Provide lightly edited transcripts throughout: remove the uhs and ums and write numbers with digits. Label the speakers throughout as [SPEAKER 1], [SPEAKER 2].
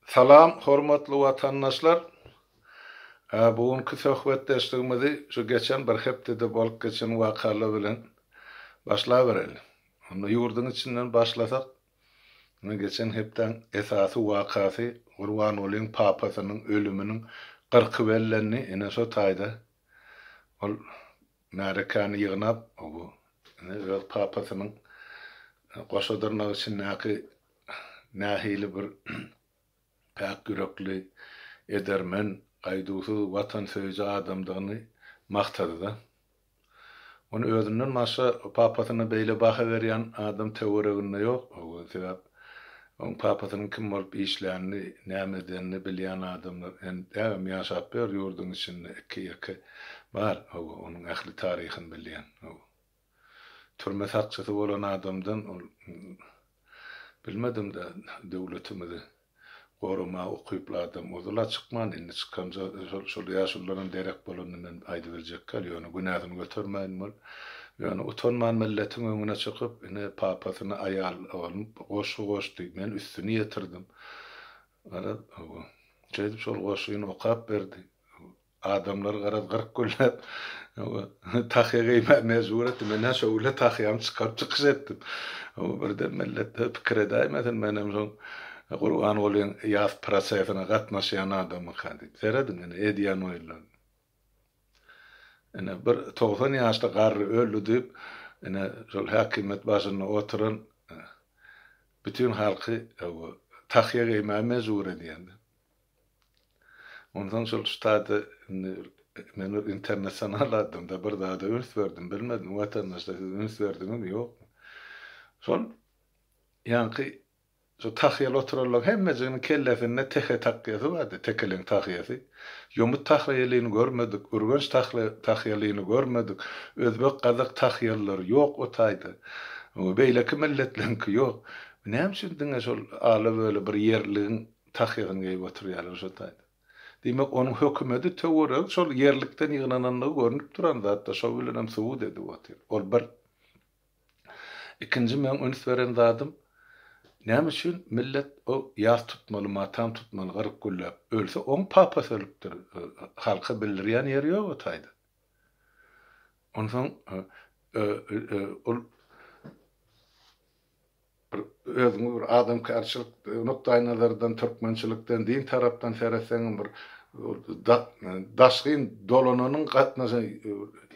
[SPEAKER 1] Salam, hormatly watandaşlar. Bugünkü söhbetdeşligimizi şu geçen bir hepdede bolup geçen wakalar bilen başlaýaberelim. Onu ýurdun içinden başlasak, geçen hepden esasy wakasy Gurban Olyň papasynyň ölüminiň 40 bellenni ene şo taýda. Ol märekany ýygnap, bu öz papasynyň goşadyrnak üçin nähili bir pek yürekli edermen, gaýdusy watan söýji adamdygyny maktady da. Onu özünden maşa papasyna beýle baha berýän adam teoreginde ýok. O sebäp on papasynyň kim bolup işlerini, näme edenini bilýän adamlar däwem ýaşap ber ýurdun içinde iki bar. Onuň ähli taryhyny bilýän. Türme sakçysy bolan adamdan bilmedim de döwletimizi goruma okuyupla adam ozula çıkman indi çıkınca şol ýaşullaryň derek bolanyny aýdy biljekler ýöne günädini götürmäýin ýöne utanman milletiň öňüne çykyp ine papasyny aýal alyp goşu men üstüni ýetirdim. Garap çeýdip şol goşuny okap berdi. Adamlar garap 40 güllep tahygy mezur men şöyle tahyam çykyp çykyş etdim. Birden millet pikir edäýmedin menem şol Gurban Olyň ýaz prosesyna gatnaşýan adamy kandyp. Seredin ene edýän oýlar. Ene bir 90 ýaşly garry öldü diýip ene şol häkimet başyna oturan bütün halky tahygy mezur edýändi. Ondan şol ştaty men internasyonal adamda bir daha da örs verdim, bilmedim watandaşlar örs verdimi ýok. Şol ýanky so tahyýal oturarlar hemmezini kellefine tehe takyýasy bardy, tekelen tahyýasy. Ýomut tahyýalyny görmedik, urganç tahyýalyny görmedik. Özbek gazyk tahyýalary ýok o taýda. Beýleki milletlenki ýok. Näme üçin diňe şol ala böyle bir ýerligiň tahyýasyny geýip oturýarlar şo taýda. Demek onuň hökümeti töwerek şol ýerlikden ýygynanlygy görnüp duran zatda şo bilen suwud edip otur. Ol bir. Ikinji men öňs beren zatym näme üçin millet o ýaz tutmaly, matam tutmaly, 40 güllep ölse on papasy ölüpdir. Halka bildirýän ýeri ýok o taýda. Ondan ol özüňi bir adam karşylyk nokta nazardan türkmençilikden din tarapdan seretseň bir daşgyn dolananyň gatnaşy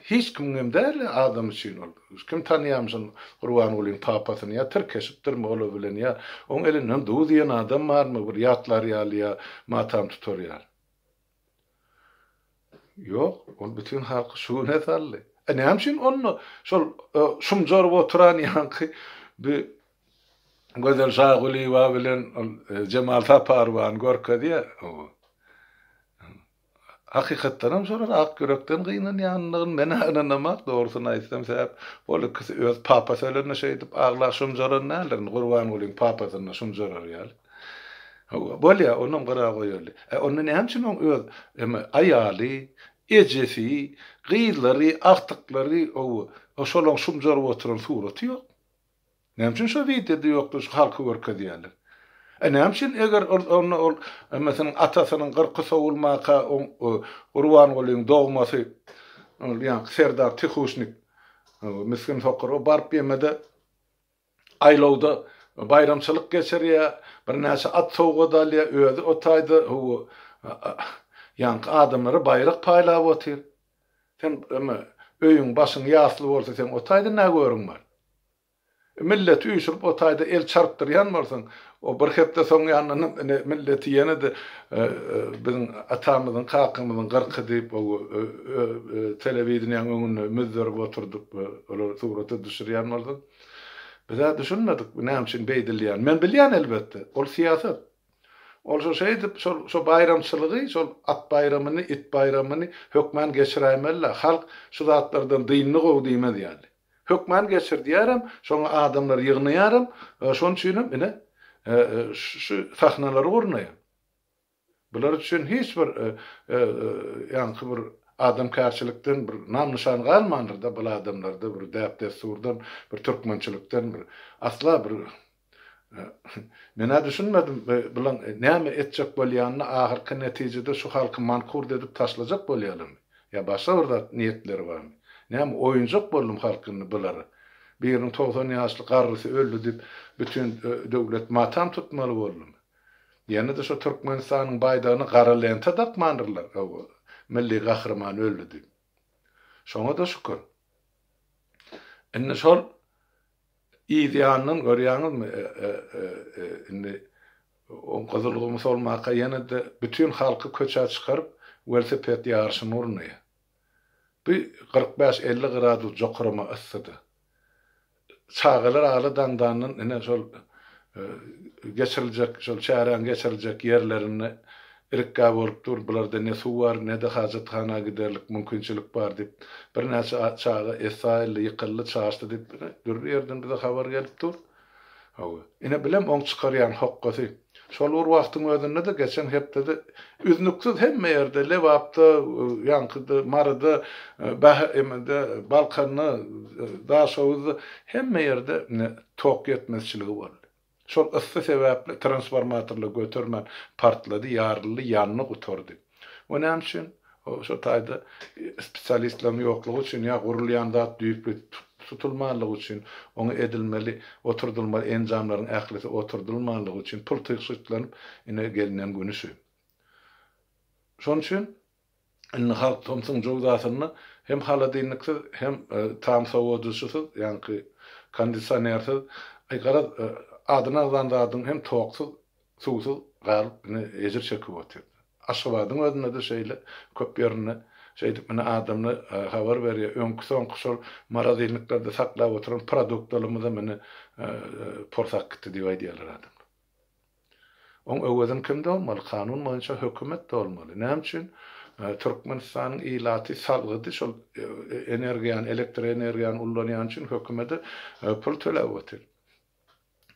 [SPEAKER 1] hiç kimim däl adam üçin ol. Kim tanýamşyn Gurban Olyň papasyny ýa türkeşipdir molo bilen ýa oň elinden duw diýen adam barmy bir ýatlar ýaly matam tutarýar. Ýok, ol bütün halky şuňa saldy. Näme üçin onu şol şumjor oturan ýanky bir Gözel Şaguliwa bilen Cemal Taparwan görkedi hakykatdan sonra ak yürekden gynanýanlygyny mene anlamak dogrusyny aýtsam sebäp bolu öz papa söýlenýän şey edip aglaşym joranlar Gurban Olyň papasyna şum jorarýar. Bolýa onuň gara goýarly. Onu näme üçin öz aýaly, ejesi, gyýlary, aktyklary o şolaň şum jorap oturan suraty ýok. Näme üçin şo videoda ýokdur halky görkezýärler. Näme üçin eger ol meselem atasynyň 40 sowulmaka Gurban Olyň dogmasy ýa Serdar Tixuşnik miskin fokar o barp ýemede aýlawda bayramçylyk geçirýär, bir näçe at sowgadalýa özü o taýda ýanky adamlary bayrak paýlap otyr. Sen öýüň başyň ýasly bolsa sen o taýda näme görüň bar? Millet üýşürip o taýda el çarpdyrýan bolsaň, o bir hepde soň ýanyny milleti ýene de biziň atamyzyň, kakymyzyň 40 diýip o telewizionýaň öňünde müzderip oturdup olar suraty düşürýän bolsaň. Biz düşünmedik näme üçin beýdilýän. Men bilýän elbetde, ol siýasat. Ol şo şeýdip şo bayramçylygy, şol at bayramyny, it bayramyny hökmen geçiräýmeli. Halk şu zatlardan dynny gowy diýmedi ýaly. Hökmen geçirdiýärem, şoňa adamlar ýygnýarem, şoň üçin ine şu sahnalary gurnaýar. Bular üçin hiç bir ýanky bir adam karşılıktan bir nam nişan galmandyr da bu adamlarda bir däp desturdan bir türkmençilikden bir asla bir Mene düşünmedim bulan näme etjek bolýanyny ahyrky netijede şu halky mankur edip taşlajak bolýarlar. Ya başga orada niyetleri barmy? Näme oýunjak boldum halkyny bulary. Birinin 90 ýaşly garrysy öldü dip bütün döwlet matam tutmaly boldum. Ýene de şu Türkmenistanyň baýdagyny gara lente dakmanyrlar. Milli gahrman öldü dip. Şoňa da şükür. Enne şol İdyanın görýäňizmi? Indi on gazylygymys olmaka ýene de bütün halky köçä çykaryp velosiped ýarşyny urnaýar. Bu 45-50 gradus jokurama ıssydy. Çağalar aly dandanyň ene şol geçiriljek, şol çären geçiriljek ýerlerini irka bolup dur. Bularda ne suw bar, ne de hajathana giderlik mümkinçilik bar dip bir näçe çağa esaýly ýykylly çaşdy dip bir ýerden bize habar gelip dur. Hawa. Ine bilem oň çykarýan hokkasy. Şol ur wagtyň özünde de geçen hepde de üznüksiz hemme ýerde lewapda, ýankyda, marada, bahemde, balkanyny, daşawdy hemme ýerde tok ýetmezçiligi bar. Şol ıssy sebäpli transformatorly götürmen partlady, ýarly, ýanyny gutardy. Onam üçin şo taýda spesialistlaryň ýoklugy üçin ýa gurulýan zat düýp tutulmalygy üçin onu edilmeli, oturdulmaly enjamlaryň ählisi oturdulmalygy üçin pul tyşytlanyp ine gelinen günüsü. Şoň üçin indi halk tomsun jogdasyny hem haladynlyksy hem tam sowadysyz, ýani kondisionersiz aýgara adyna zandadyň hem toksuz, suwsuz galyp ejir çekip oturdy. Aşgabadyň özünde de şeýle köp ýerine şeýdip mene adamny habar berýär. Öňkü soňky şol marazylyklarda saklap oturan produktlarymyza mene porsak gitdi diýip aýdýarlar adam. Oň öweden kimde bolmaly? Kanun boýunça hökümet de bolmaly. Näme üçin? Türkmenistanyň ilaty salgydy şol energiýany, elektr energiýany ullanýan üçin hökümete pul töläp oturdy.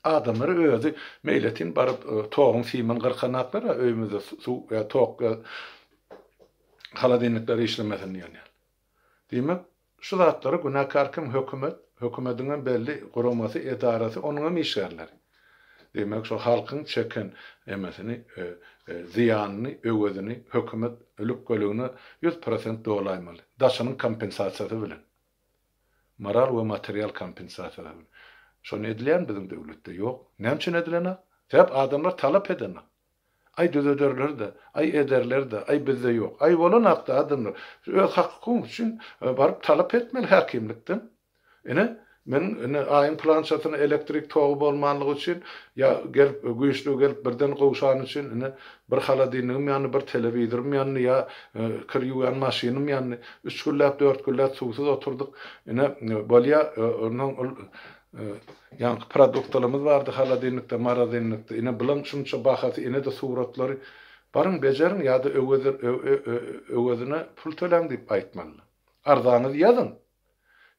[SPEAKER 1] Adamlar özü meyletin barıp toğun simen gırkanaklara öýümizde su ya tok haladynlykları işlemesen ýani. Diýmek, şu zatlara günäkar kim hökümetiň belli guramasy, edarasy, onuň işgärleri. Diýmek, şu halkyň çeken emesini, ziyanyny, öwedini hökümet ölüp gölügini 100% dolaýmaly. Daşanyň kompensasiýasy bilen. Moral we material kompensasiýasy bilen. Şonu edilen bizim devlette yok. Näme üçin edilen? Hep adamlar talap eden. Ay düzederler de, ay ederler de, ay bizde yok. Ay bolan hakda adamlar. Öz hakkı üçin barıp talap etmeli hakimlikden. Men ayın planşatyna elektrik toğu bolmanlygy üçin ya gelip güýçlü gelip birden gowşan üçin bir haladynlygym ýany bir telewizorum ýany ya kirýän maşynym ýany 3 güllap 4 güllap suwsuz oturduk. Bolýa onuň yani produktlarımız vardı haladynlykda, maradynlykda. Ine bilen şunça bahasy, ine de suratlary barın bejerin ya da öwedine pul tölen diýip aýtmaly. Arzanyz ýazyn.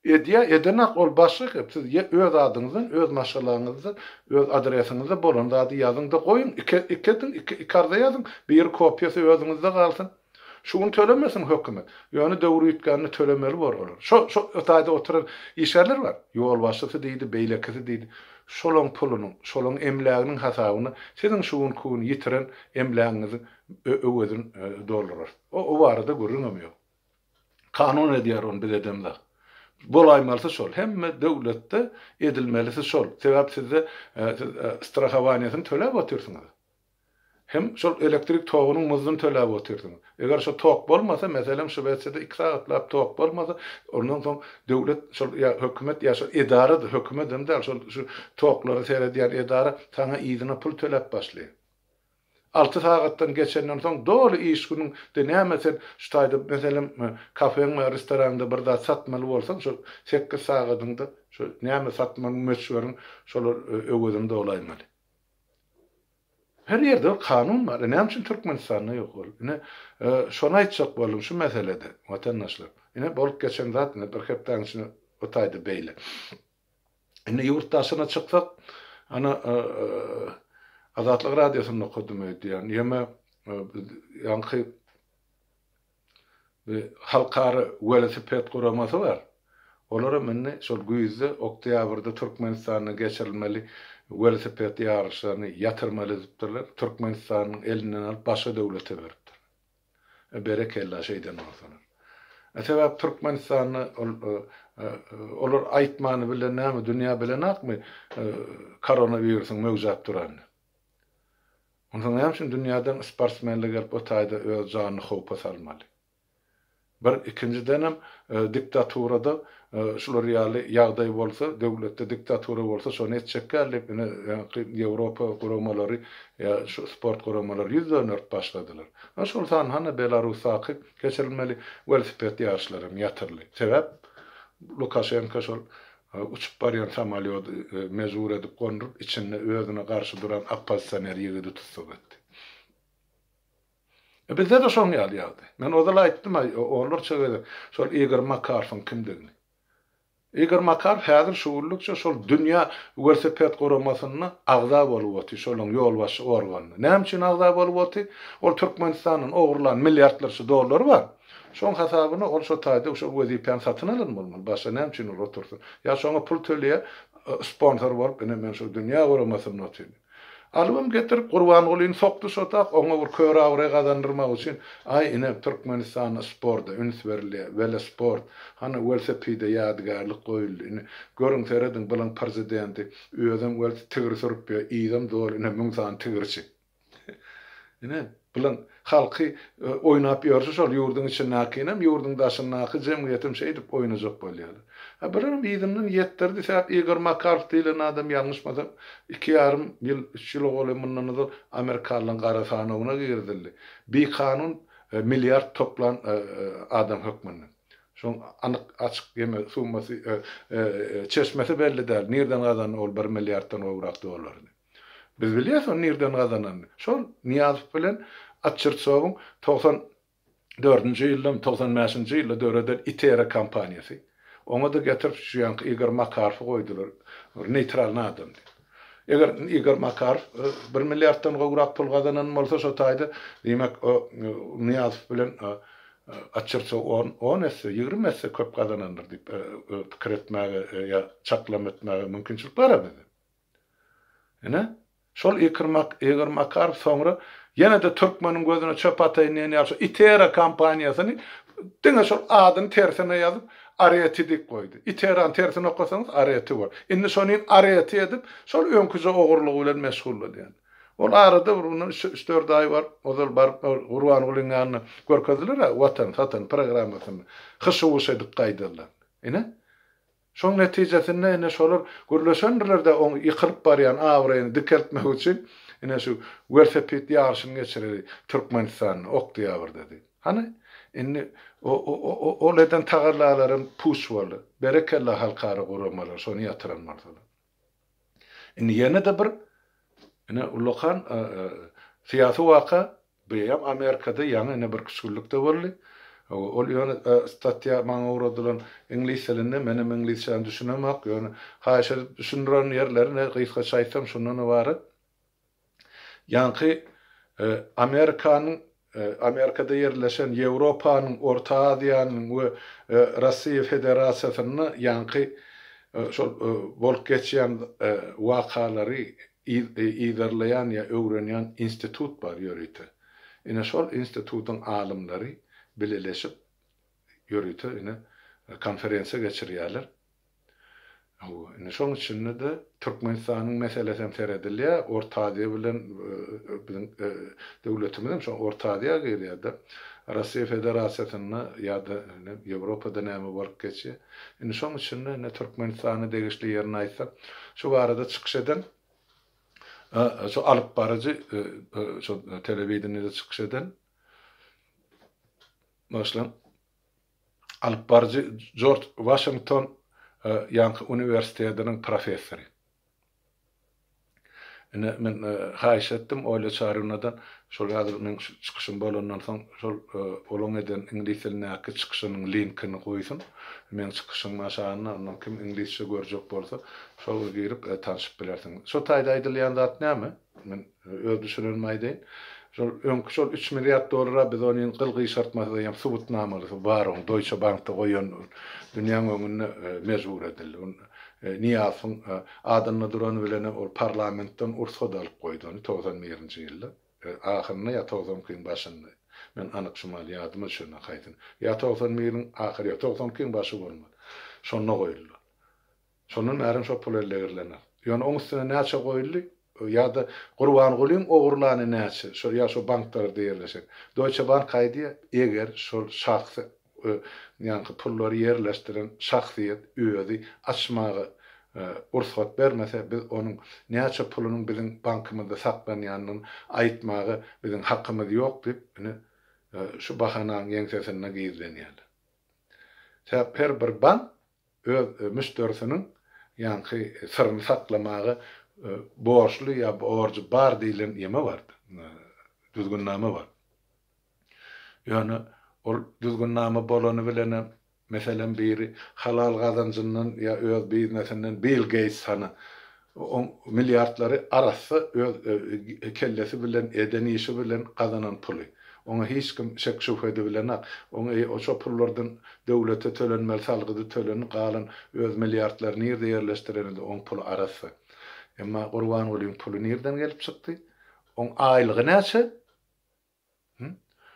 [SPEAKER 1] Edenak ol başlyk, siz öz adyňyzy, öz maşgalaryňyzy, öz adresiňizi bolan zady ýazyň da goýun. İki arda ýazyň, bir kopýasy özüňizde galsyn. Şunu tölemesin hökümet. Yani döwrü ýitgänini tölemeli bolar. Şu taýda oturan işgärler var. Ýol başçysy diýdi, beýlekisi diýdi. Şolaň pulunyň, şolaň emläginiň hasabyny, siziň şuun kuun ýitiren emlägiňizi öwedin dolarar. O barada görüňem ýok. Kanun edýär onu biz edemde. Bolaýmalsa şol. Hemme döwletde edilmelisi şol. Sebäp sizde strahawaniýasyny töläp otursunuz. Hem şol elektrik toğunun muzyny töläp oturdyň. Eger şo tok bolmasa, meselem şu wetsede 2 saatlap tok bolmasa, ondan soň döwlet şol ya hökümet ya şo edara hökümet hem şol şu toklary seredýän edara sana ýygyna pul töläp başlaýar. 6 saatdan geçenden soň dolu iş günüň de näme şu taýda meselem kafeň we restoranda bir da satmaly bolsaň şo 8 saatyňda şo näme satmaly meşgulüň şol öwedinde olaýmaly. Her yerde kanun var. Näme üçin Türkmenistanda ýok bol? Şonu aýtjak bolum şu meselede watandaşlar. Bolup geçen zat bir hepden şunu o taýda beýle. Ýurtdaşyna çyksak, Azatlyk radiosyny okudum öýdýän. Ýa-ni halkary velosiped guramasy var. Olara menne şol güýzde oktýabrda Türkmenistana geçirilmeli velosiped yarışlarını yatırmalı edipdirler. Türkmenistan'ın elinden alıp başka devlete veripdir. Berekella şeyden olsalar. Sebäp Türkmenistan'ı olur aýtmany bilen näme dünýä bilen akmy koronawirusyň mewjat duran. Ondan näme üçin dünýäden sportsmenler gelip o taýda öz janyny howpa salmaly. Bir ikinciden hem diktaturada şular ýaly ýagdaý bolsa, döwletde diktatura bolsa, şonu etjekler, Ýewropa guramalary ýa şu sport guramalary ýüzden ört başladylar. Şol san hana Belarus'a geçirilmeli velosiped ýarşlary ýatyrly. Sebäp Lukashenko şol uçup barýan samolyot mezur edip gondurup içinde özüne garşy duran oppozisioner ýigidi tutsak etdi. Bizde de şoň ýaly. Men odala aýtdym, onlar çögedi. Şol Igor Makarov'un kimdigini. Igor Makarov häzir şuurlukça şol dünýä velosiped guramasyna agza bolup oty, şolaň ýolbaşy organy. Näme üçin agza bolup oty? Ol Türkmenistanyň ogurlan milliardlarçy dollary bar. Şoň hasabyny ol şo taýda şo wezipen satyn alan bolmaly. Başga näme üçin ol otursun? Ya şoňa pul töleýär, sponsor bolup, men şo dünýä guramasyny otyn. Albüm getirip Gurbangulyny soktu şotak, oňa bir kör agry gazandyrmak üçin ay ine Türkmenistan sporda üns berilýär, velesport, hana velosipede ýadgarlyk goýuldy. Görüň seredin bilen prezidenti özüm wel tigir sürüp ýa-da dol ine müňsan tigirçi. Ine bilen halky oýnap ýörse şol ýurdun içindäkinem, ýurdun daşyndaky jemgyýetim şey edip oýnajak bolýar. Birim ýygynyň ýetdirdi, sebäp Igor Makarov diýilen adam ýalňyşmasam 2,5 ýyl 3 ýyl bolýandan da Amerikanyň garasanyna girdildi. Bir kanun milyard toplan adam hökmünden. Şoň anyk açyk ýeme summasy çeşmesi belli däl. Nerden gadan ol 1 milyarddan ograk dolardy. Biz bilýäs onu nerden gazanan. Şol Niýazow bilen Atçyrtsowyň 94-nji ýylda 95-nji ýylda döwreden ITERA kampaniýasy. Ona da getirip şu yankı Igor Makarov'u koydular. Neutral adam. Eğer Igor Makarov 1 milyarddan gowrak pul gazanan bolsa şo taýda demek o Niýazow bilen Atçyrtsow 10 esse 20 esse köp gazanandyr diýip pikir etmäge ýa çaklama etmäge mümkinçilik bar bizde. Ene şol Igor Makarov soňra ýene de Türkmeniň gözüne çöp ataýyn ýa-da ITERA kampaniýasyny diňe şol adyny tersine ýazyp araya tidik koydu. İteran tersine okusanız araya var. Indi şonuň araya edip şol öňküje ogurlygy bilen meşgul bolýar. Ol arada bunun 3-4 ay var. Ozal bar Gurbangulyň ýanyna görkezdiler, watan satan programmasyny hyşywuş edip gaýdyrlar. Ine şoň netijesinde ine şolar gürleşendirler-de oň ýykylyp barýan awraýyny dikeltmek üçin ine şu velosiped ýarşyny geçirýär Türkmenistan oktyýar dedi. Hani inni o leden tagarlalarım puş boldy. Berekella halkara guramalar, şonu ýatyran marsalar. Inni ýene de bir ine ulokan siyasi waka beýam Amerikada ýany ine bir küçüklikde boldy. Ol ýöne statya maňa uradylan ingliz tilinde menem inglizçe düşünemek, ýöne haýşa düşündiren ýerlerine gysga çaýsam şundan bary. Ýanky Amerika'da yerleşen Ýewropanyň, Orta Aziýanyň we Russiýa Federasiýasyny ýanky şol bolup geçýän wakalary iýerleýän ýa öwrenýän institut bar ýörüýte. Ine şol institutyň alymlary bileleşip ýörüýte, ine konferensiýa geçirýärler. Ine şoň üçin de Türkmenistanyň meselesi seredilýär, Orta Aziýa bilen biziň döwletimiz şo Orta Aziýa girýär. Russiýa Federasiýasyna ýa-da Ýewropada näme bolup geçýär. Ine şoň üçin de Türkmenistany degişli ýerine aýtsak, şu barada çykyş eden şo alyp barajy şo telewizionyda çykyş eden masalan alyp barajy George Washington Yankı Üniversitesi'nin profesörü. Men haýyş etdim, öyle çağırınadan şol ýazrynyň çykyşyn bolandan soň şol olan eden ingliz dilinäki çykyşynyň linkini goýsun. Men çykyşyň maşanyny ondan kim inglizçe görjek bolsa şol girip tanışyp bilersiň. Şo taýda aýdylýan zat näme? Men öz düşünelmäýdim. Şol 3 milyard dolara biz onu gılgı şartmasında ýa subutnamaly bar, Deutsche Bankda goýan dünýäň öňüne mejbur edildi. Niyazın adını duran bilene o parlamentden ursat alıp koyduğunu 91-nji ýylda. Ahyrına ya 92-ň başynda. Men anyk şumal ýadyma şuna gaýdym. Ya 91-ň ahyry, ya 92-ň başy bolmaly. Şonda goýuldy. Şonun närim şo pul ellerlenir. Ýöne oň üstüne näçe goýuldy? Ýa-da Gurban Gulyň ogurlany näçe? Şo ýa şo banklar diýerleşik. Deutsche Bank gaýdy, eger şol şahsy ýa-ni pullary ýerleşdiren şahsyýet öýdi açmagy ursat bermese biz onun näçe pulunyň biziň bankymyzda saklanýanyny aýtmagy biziň hakkymyz ýok diýip şu bahanaň ýeňsesine gizlenýär. Täp her bir bank öz müşterisiniň ýa-ni syryny saklamagy borçly ýa borçy bar diýilen ýeme bardy. Düzgünname bar. Ýöne ol düzgünname bolany bilene meselen biri halal gazanjyndan ýa öz biznesinden Bill Gates sana o milliardlary arasy öz kellesi bilen eden işi bilen gazanan puly. Oňa hiç kim şek şüphe bilen oňa o şo pullardan döwlete tölenmeli salgydy tölenip galan öz milliardlaryny ýerde ýerleşdirendi oň pul arasy. Emma Gurban Gulyň puly nerden gelip çykdy? Oň aýlygy näçe?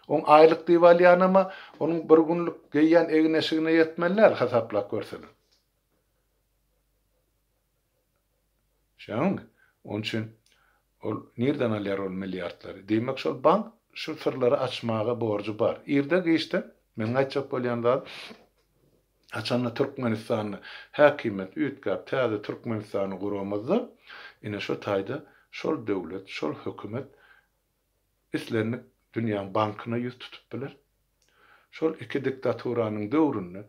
[SPEAKER 1] On aylık diýip ama onun bir günlük geýýän egneşigine ýetmeler hasaplap görseler. Şoň, onun üçin ol nerden alýar ol milliardlary? Demek şol bank şu sırlary açmaga borcu bar. Ýerde geçdi. Men gaýtjak bolýanda açanla Türkmenistanyny häkimet üýtgäp täze Türkmenistanyny guramazda ine şo taýda şol döwlet, şol hökümet islerini dünýäň bankyna ýüz tutup biler. Şol iki diktaturanyň döwründe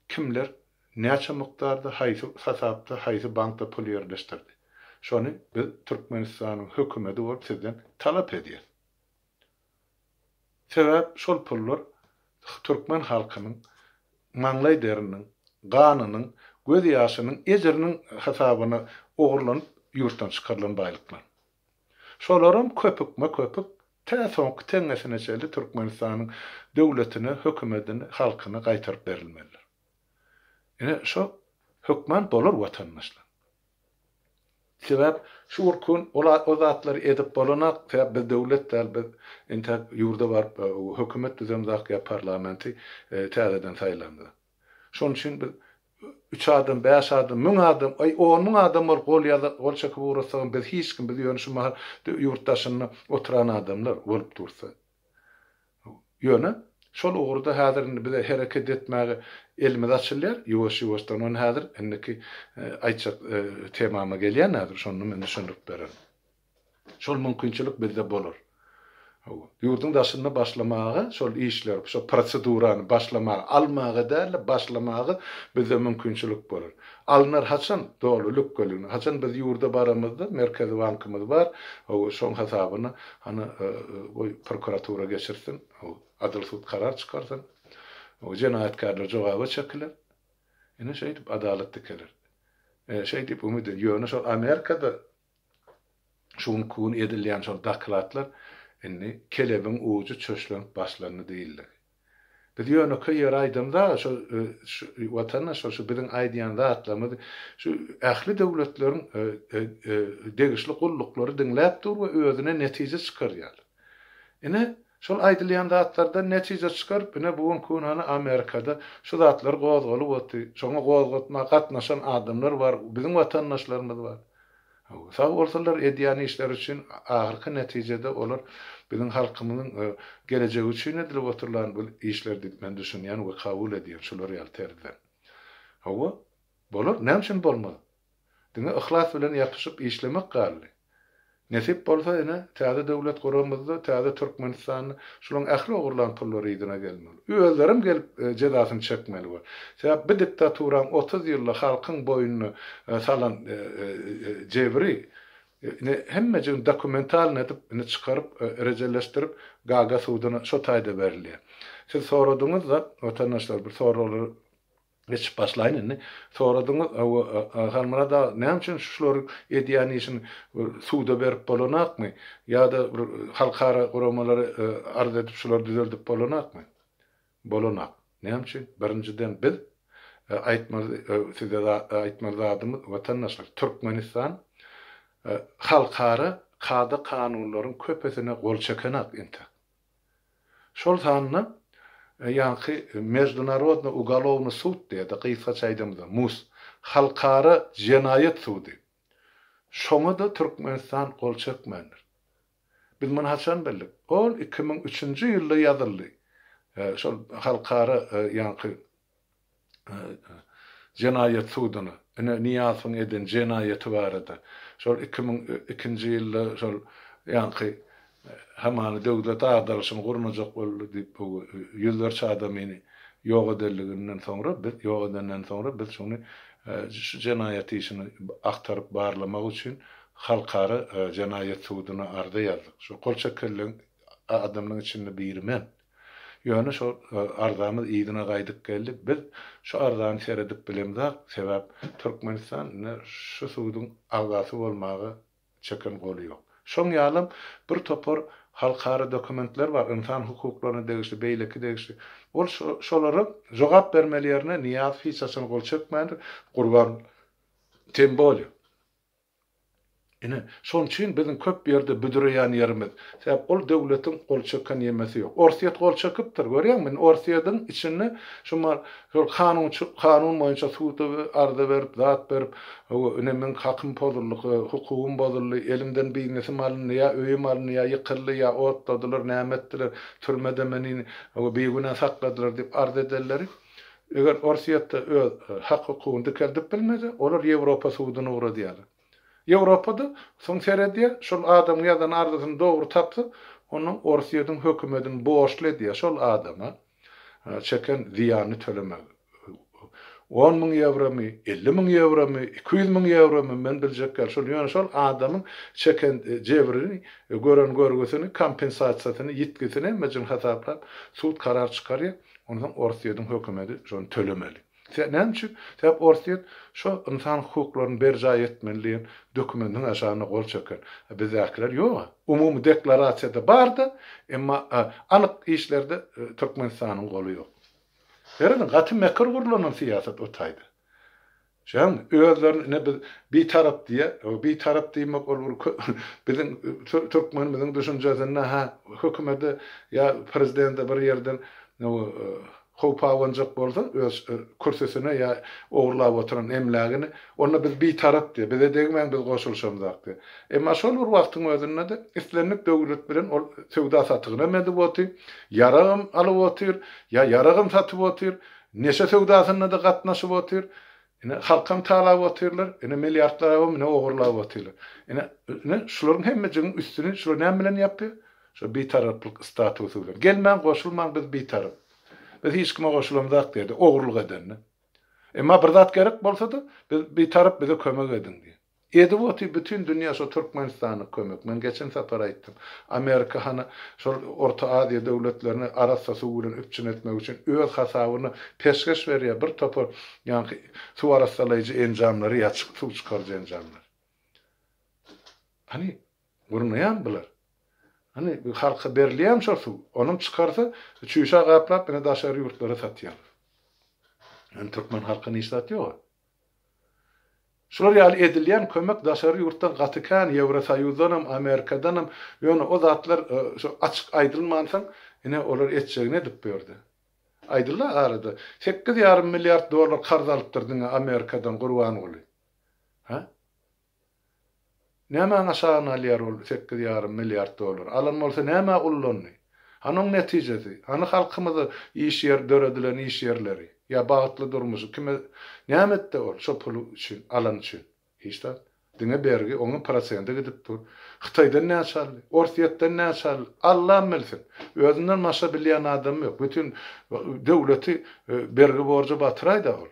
[SPEAKER 1] kimler näçe mukdarda haýsy hasapda haýsy bankda pul ýerleşdirdi. Şonu biz Türkmenistanyň hökümeti bolup sizden talap edýär. Sebäp şol pullar Türkmen halkynyň maňlaýdarynyň, ganynyň, göz ýaşynyň, ejriniň hasabyna ogurlanyp ýurtdan çykarylan baýlyklar. Şolaram köpük täsoňky teňesine çeli Türkmenistanyň döwletine, hökümetine, halkyna gaýtaryp berilmelidir. Ine şo hökmen bolar watandaşlar. Sebäp şu urkun o zatlary edip bolanak sebäp biz döwlet biz ente ýurda bar hökümet düzemdäki parlamenti täzeden saýlandy. Şoň üçin biz 3 adam, 5 adam, 1000 adam, 10 adam bol gol ýa-da gol çakyp urasam biz hiç kim biz ýöne şu mahal ýurtdaşyny oturan adamlar bolup dursa. Ýöne şol ugurda häzirini bize hereket etmäge elimiz açylýar. Ýuwaş-ýuwaşdan on häzir endiki aýtjak temama gelýän häzir şonu men düşünüp berem. Şol mümkinçilik bizde bolar. Ýurdun daşyny başlamagy, şol işler, şol prosedurany başlamagy, almagy däl, başlamagy bizde mümkinçilik bolar. Alnar haçan dolulyk gölüni, haçan biz ýurda baramyzda merkezi bankymyz bar, şoň hasabyny hani prokuratura geçirsin, adil sud karar çykarsın, jenaýatkarlar jogaby çekiler. Ine şeýdip adaletli keler. Şeýdip umyd ýöne şol Amerikada şoň kun edilýän şol daklatlar inni kelebin ucu çöşlenip başlarını değiller. Biz ýöne köýer aýdymda şu watandaş şu biziň aýdýan zatlarymyz şu ähli döwletleriň degişli gullyklary diňläp dur we özüne netije çykarýar. Ine şol aýdylýan zatlardan netije çykaryp ine bugun kunany Amerikada şu zatlar gozgalyp otdy. Şoňa gozgatma gatnaşan adamlar bar, biziň watandaşlarymyz bar. Sağ ortalar edýän işler üçin ahyrky netijede olar biziň halkymyzyň gelejegi üçin edilip oturulan bu işler diýip men düşünýän we kabul edýän şolar ýalterden. Hawa bolar, näme üçin bolmady? Diňe ihlas bilen ýapyşyp işlemek garly. Nesip bolsa ene täze döwlet guramyzda täze Türkmenistan şolaň ähli ogurlan pullary ýerine gelmeli. Özlerim gelip jezasyny çekmeli bolar. Sebäp bu diktaturan 30 ýyllyk halkyň boynuny salan jebri hemme dokumental edip çykaryp erejeleşdirip gaga suwdyna şo taýda berilýär. Siz soradyňyz da watandaşlar bir soralar geçip başlaýyn indi. Soradyňyz halmana da näme üçin şular edýän işin suwda berip bolanakmy ýa-da halkara guramalary arz edip şular düzeldip bolanakmy? Bolanak. Näme üçin? Birinciden biz size aýtmazdym vatandaşlar Türkmenistan halkara kada kanunlaryň köpesine gol çekenak inte. Şol sanny ýa-ni Международный уголовный суд diýdi, kıysaça aýdymda, MUS, halkara jenayet sudy. Şoňa da Türkmenistan gol çekmendir. Biz muny haçan bildik? Ol 2003-nji ýylda ýazyldy. Şol halkara ýa-ni jenayet sudyny, niýasyň eden jenayeti barada. Şol 2002-nji ýylda şol ýa-ni hamany döwlet agdaryşyny gurunajak boldy diýip bu ýüzlerçe adamyny ýok edildiginden soňra biz şonu jenayet işini aktaryp barlamak üçin halkara jenayet sudyna arda ýazdyk. Şu gol çekilýän adamlaryň içinde birmen. Ýöne şu ardamyz ýygyna gaýdyp geldik. Biz şu ardany seredip bilemdik. Sebäp Türkmenistan şu suwdyň awgasy bolmagy çeken goly ýok. Şoň ýalym bir topar halkara dokumentler var, insan hukuklaryna degişli, beýleki degişli. Ol şolary jogap bermelilerine niýaz fiçasyny gol çekmändir, gurban tembol. Şoň üçin biziň köp ýerde büdüreýän ýerimiz. Sebäp ol döwletiň gol çeken ýemesi ýok. Orsiýet gol çekipdir, görýärmi? Orsiýetin içinde şol kanun boýunça suwdy arda berip, zat berip, önemin hakymy pozullygy, hukukym bozuldy, elimden biňesi malyny ýa öýüm malyny ýa ýykyldy ýa otladylar, nämetdiler, türmede meni beýguna sakladylar diýip arda ederler. Eger orsiýetde öz hak hukukyny dikildip bilmese, olar Ýewropa suwdyna uğradýar. Ýewropada soň serediýär, şol adam ýadan ardasyny dogry tapdy, onuň Orsiýanyň hökümetini boşlady, şol adama çeken ziýany tölemek. 10.000 euromy, 50.000 euromy, 200.000 euromy men biljek gel. Şol adamyň çeken jebrini, gören görgüsini, kompensasiýasyny, ýitgisini mejin hasaplap suud karar çykarýar. Onuň Orsiýanyň hökümeti şonu tölemeli. Näçe? Sebäp Orsiýet şu insan hukuklaryny berja etmeliligin dokumentin aşagyna gol çeker. Biz äkler ýok. Umumy deklarasiýada bardy, emma anyk işlerde Türkmenistanyň goly ýok. Herden gaty mekir gurulanan siýasat otaydy. Şeň özlerine bir tarap diye, bir tarap diýmek bolur. Biziň Türkmenimiziň düşünjesinde hökümeti ýa prezident bir ýerden Hopawanjak bolsa öz kursysine ýa ogurlap oturan emlägini onda biz bir tarap diýip bize degmen biz goşulşamdak diýip. Emma şol bir wagtyň özünde de islenip döwlet bilen ol sowda satygyna mende boty, yaragym alyp otyr, ýa yaragym satyp otyr, neşe sowdasyna da gatnaşyp otyr. Halkam talap otyrlar, milliardlara mene ogurlap otyrlar. Şolaryň hemmejiniň üstüne şol näme bilen ýapýar? Şo bir taraplyk statusy bilen. Gelmän goşulmaň biz bir tarap. Biz hiç kime goşulamdak diýdi, ogurlyk edenni. Emma bir zat gerek bolsa da bir tarap bize kömek edin diýdi. Ediboti bütün dünýä şo Türkmenistana kömek. Men geçen separ aýtdym. Amerika hana şol Orta Aziýa döwletlerini arasa suwulan üpçün etmek üçin öz hasabyny peşkeş berýär. Bir topar ýa-ni suw arasalaýjy enjamlary ýa suw çykarjy enjamlar. Hani gurnaýan bular. Hani halka berilýän şol suw, onuň çykarsa çüýşe gaplap ene daşary ýurtlara satýar. Türkmen halkyny işlet ýok. Şolar ýaly edilýän kömek daşary ýurtdan gatykan, Ýewrosoýuzdanam, Amerikadanam, ýöne o zatlar şo açyk aýdylmansaň, ene olar etjegine dip berdi. Aýdyllar arada 8,5 milliard dollar karz alypdyrdyň Amerikadan gurban boly. Näme aşagyna alýar ol 8,5 milliard dollar? Alan bolsa näme ullandy? Hanyň netijesi, hany halkymyzy iş ýer döredilen iş ýerleri, ýa bagtly durmuşy kime näme etdi ol şo pul üçin, alan üçin? Hiç de diňe bergi onuň prosente gidip dur. Hytaýdan näçe aldy? Orsiýetden näçe aldy? Allah bilsin. Özünden maşa bilýän adam ýok. Bütün döwleti bergi borjy batyraýda ol.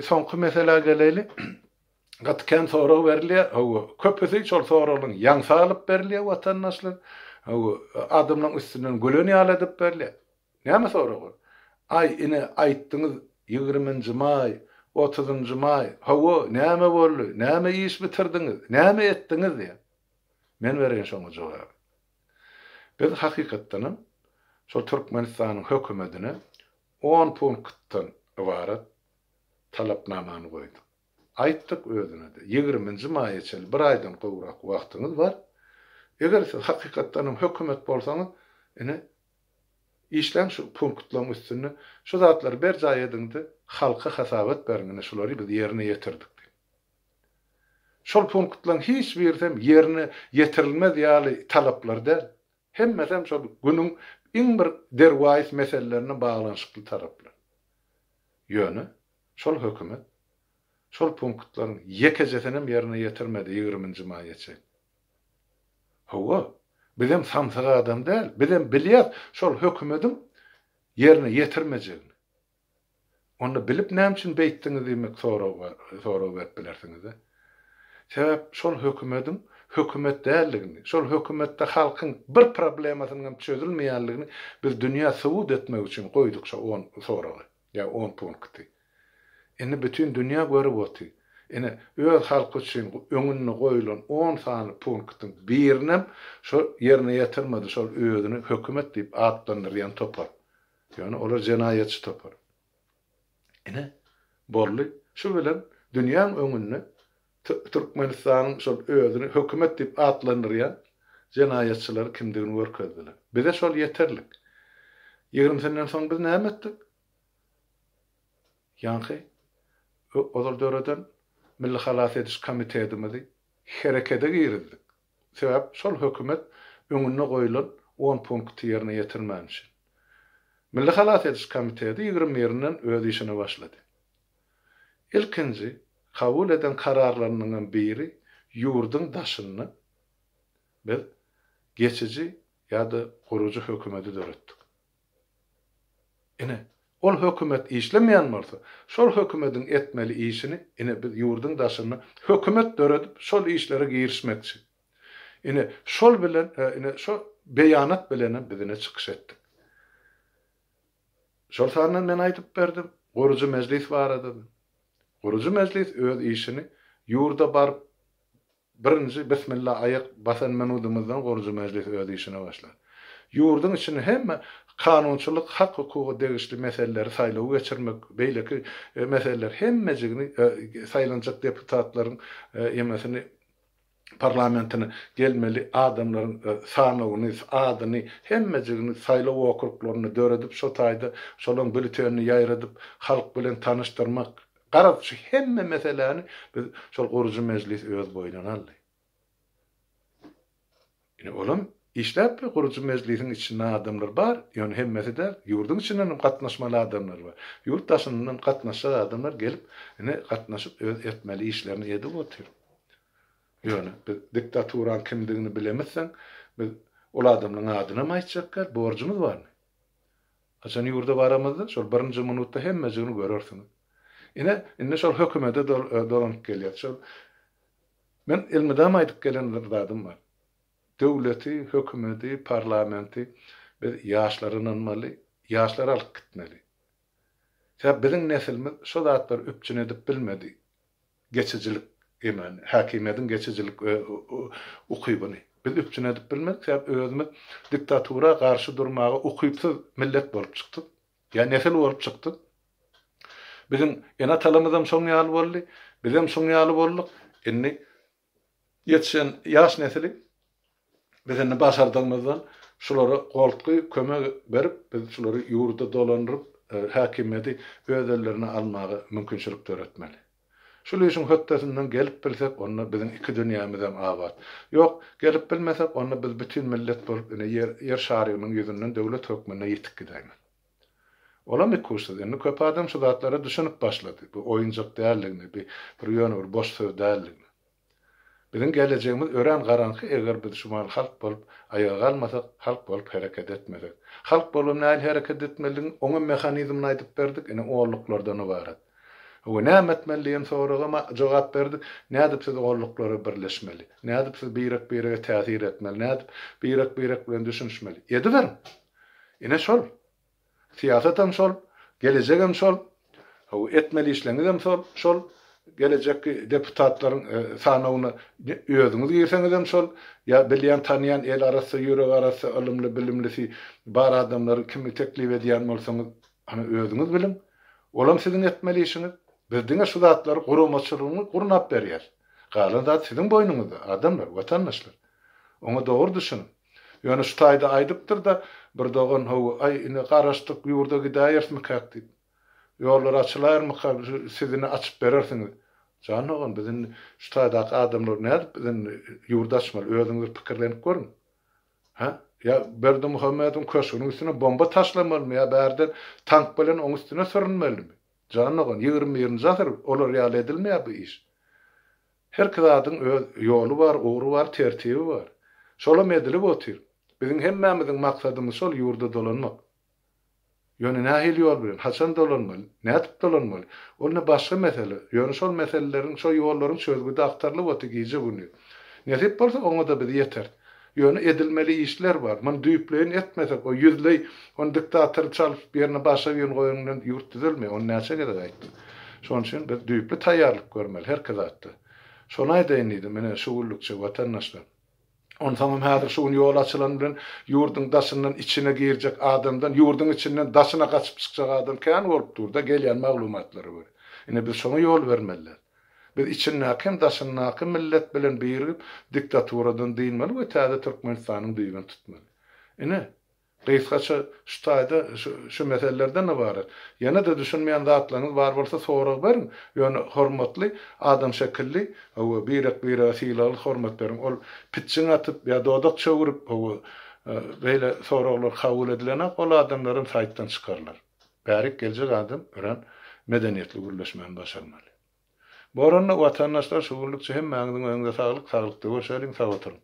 [SPEAKER 1] Soňky mesele geleli. Gatken soraw berilýär, köpüsi şol sorawlaryň ýaňsy alyp berilýär watandaşlar. Adamlaryň üstünden göleni alyp berilýär. Näme soraw? Ay ine aýtdyňyz 20-nji may, 30-njy may. Näme boldy? Näme iş bitirdiňiz? Näme etdiňiz diýär. Men berýän şoňa jogap. Biz hakykatdan şol Türkmenistanyň hökümetine 10 punktdan ibaret talapnamany koydy. Aýtdyk özüne de 20-nji maýa bir aýdan gowrak wagtyňyz bar. Eger siz hakykatdan hökümet bolsaňyz, ine işlem şu punktlaryň üstüne şu zatlary ber jaýadyňdy, halka hasabat bergine şolary biz ýerine ýetirdik. Şol punktlaryň hiç birsem ýerine ýetirilmez ýaly talaplar däl. Hemmesem şol günüň iň bir derwäis meselelerine baglanşykly taraplar. Ýöne şol hökümet şol punktlaryň ýekejesinem ýerine ýetirmedi 20-nji maýaça. Hawa, bizem samsaga adam däl, bizem bilýär şol hökümetin ýerine ýetirmejegini. Onu bilip näme üçin beýtdiňiz diýmek sorag berip bilersiňiz. Sebäp şol hökümetin hökümet dälligini, şol hökümetde halkyň bir problemasynyň çözülmeýänligini biz dünýä subut etmek üçin goýduk şo 10 soragy, ýa 10 punkty. Ene bütün dünýä görüp otur. Ene öz halky üçin öňüne goýulan 10 sany punktyň birine şo ýerine ýetirmedi, şol özüni hökümet diýip adlandyrýan topar. Ýani olar jenaýetçi topar. Ene bolly şu bilen dünýäň öňüne Türkmenistanyň şol özüni hökümet diýip adlandyrýan jenaýetçiler kimdigini görkezdiler. Bize şol ýeterlik. 20 senden soň biz näme etdik? Ýa-ni ozal döwreden Milli Halas ediş komitetimizi herekete girdik. Sebäp şol hökümet öňüne goýulan 10 punkt ýerine ýetirmämiş. Milli Halas ediş komiteti 20 ýerinden öz işine başlady. Ilkinji kabul eden kararlarının biri yurdun daşını biz geçici ya da kurucu hökümeti döretdik. Ine ol hökümet işlemeyen varsa şol hökümetin etmeli işini ine biz yurdun daşını hökümet döretip şol işlere girişmekçi. Ine şol bilen ine şol beyanat bilen bizine çıkış etdik. Şol sarnan men aýtyp berdim. Gurucu meclis var edy. Gurucu meclis öz işini yurda bar birinji bismillah ayak basan menudumuzdan gurucu meclis öz işine başlar. Yurdun içini hemme kanunçylyk, hak hukuky degişli meseleleri saýlaw geçirmek, beýleki meseleler hemmejigini saýlanjak deputatlaryň emesini parlamentine gelmeli adamlaryň sanawyny, adyny hemmejigini saýlaw okruklaryny döredip şo taýda şolaryň bültenini ýaýradyp halk bilen tanıştyrmak garap şu hemme meselelerini biz şol gurucu meclis öz boýundan aldy. Ine olam işläp gurucu meclisiň içinde adamlar bar, ýöne hemmesi de ýurdun içinden gatnaşmaly adamlar bar. Ýurt daşyndan gatnaşan adamlar gelip ine gatnaşyp öz etmeli işlerini edip otur. Ýöne biz diktaturan kimdigini bilemezsen biz ol adamlaryň adyna maýtjaklar, borjumuz bar. Açan ýurda baramyzda şol birinji minutda hemmesini görersiňiz. Ine şol hökümete dolanyp gelýär. Şol men ilmidam aýdyp gelen zadym bar. Döwleti, hökümeti, parlamenti biz ýaşlaryny almaly, ýaşlary alyp gitmeli. Sebäp biziň nesilimiz şo zatlar üpçün edip bilmedi. Geçijilik emen, hakimiýetiň geçijilik ukybyny. Biz üpçün edip bilmedik, sebäp özümiz diktatura garşy durmagy ukypsyz millet bolup çykdyk. Ýa nesil bolup çykdyk. Bizim ena talamyzam şoň ýaly boldy, bizem şoň ýaly bolduk. Inni ýetişen ýaş nesili bizeni başardığımızdan şuları goltky kömek berip biz şuları ýurda dolandyryp hakimiýeti öz ellerine almagy mümkinçilik töretmeli. Şol işin höttesinden gelip bilsek onda bizim iki dünýämizem abad. Ýok, gelip bilmesek onda biz bütün millet bolup ýer şarynyň ýüzünden döwlet hökmüne ýetip gidäýmiz. Olam ikursuz, indi köp adam şu zatlara düşünüp başlady. Bu oýunjak dälligini, bir ýöne bir boş söz dälligini. Bizim geleceğimiz ören garanky eger biz şumal halk bolup ayağa kalmasak, halk bolup hareket etmesek. Halk bolup näil hareket etmeliň oňa mehanizmini aýdyp berdik, ene oğurluklardan ibaret. O näme etmeliýän soragyma jogap berdik. Nädip siz oğurluklara birleşmeli? Nädip siz birek-birege täsir etmeli? Nädip birek-birek bilen düşünmeli? Ediber. Ine şol. Siýasatam şol, gelecegem şol, etmeli işleňizem şol, gelecek deputatlaryň sanawyny özüňiz girseňizem şol, ýa bilýän tanýan el arasy, ýürek arasy, ilmli bilimlisi bar adamlary kimi teklip edýän bolsaňyz Ana özüňiz bilin. Olam sizin etmeli işiniz. Bizdiňe şu zatlary guramaçylygyny gurnap berýär. Galan zat sizin boýnuňyzda, adamlar, watandaşlar. Oňa dogry düşünin. Ýöne şu taýda aýdypdyr da bir dogan howa ay ine garaşdyk ýurda gidaýersmi kakdy. Ýollar açylarmy, sizini açyp berersiňiz. Janogan bizin şu taýda adamlar näde bizin ýurda açmaly, özüňiz pikirlenip görün. Ha? Ya Berdi Muhammed'in köşkünün üstüne bomba taşlamalı mı? Ya berden tank bilen onun üstüne sürünmeli mi? Janogan 20-20 asır olar ýaly edilmeýär bu iş. Her kızadın ýolu bar, uğru var, tertibi var. Şolam edilip otyr. Bizim hemmämiziň maksadymyz şol ýurda dolanmak. Ýöne nähil ýol bilen, haçan dolanmaly, nädip dolanmaly? Onda başga mesele. Ýöne şol meselelerin, şol ýollaryň sözgüde aktarlyp otygiýje bunu. Nädip bolsa oňa da bir ýeter. Ýöne edilmeli işler var. Man düýpleýin etmesek, o ýüzlei, on diktator çalyp birine başa ýön goýandan ýurt düzelme, on näçe gerek aýtdy. Şoň üçin bir düýpli taýýarlyk görmeli her kızatda. Şonu aýdaýyn mene şuwullukça watandaşlar. On tamam häzir şu ýol açylan bilen ýurdun daşyndan içine girjek adamdan ýurdun içinden daşyna gaçyp çykjak adam kän bolup durda gelýän maglumatlary bar. Ine biz şoňa ýol bermeliler. Biz içinde hakim daşyndan hakim millet bilen birigip diktaturadan diýilmeli we täze Türkmenistanyň duýgan tutmaly. Ine Gysgaça şu taýda şu meselelerden ibaret. Ýene de düşünmeýän zatlaryňyz bar bolsa sorag berin. Ýöne hormatly, adam şekilli, we birek wesilaly hormat berin. Ol pitçiň atyp ýa dodak çöwürip, beýle soraglar kabul edilen ol adamlaryň saýtdan çykarlar. Bärik geljek adam ören medeniýetli gürleşmeni başarmaly. Bu oranda watandaşlar şuwurlukça hem mäňiň öňünde saglyk, saglyk diýip şeýle sag oturun.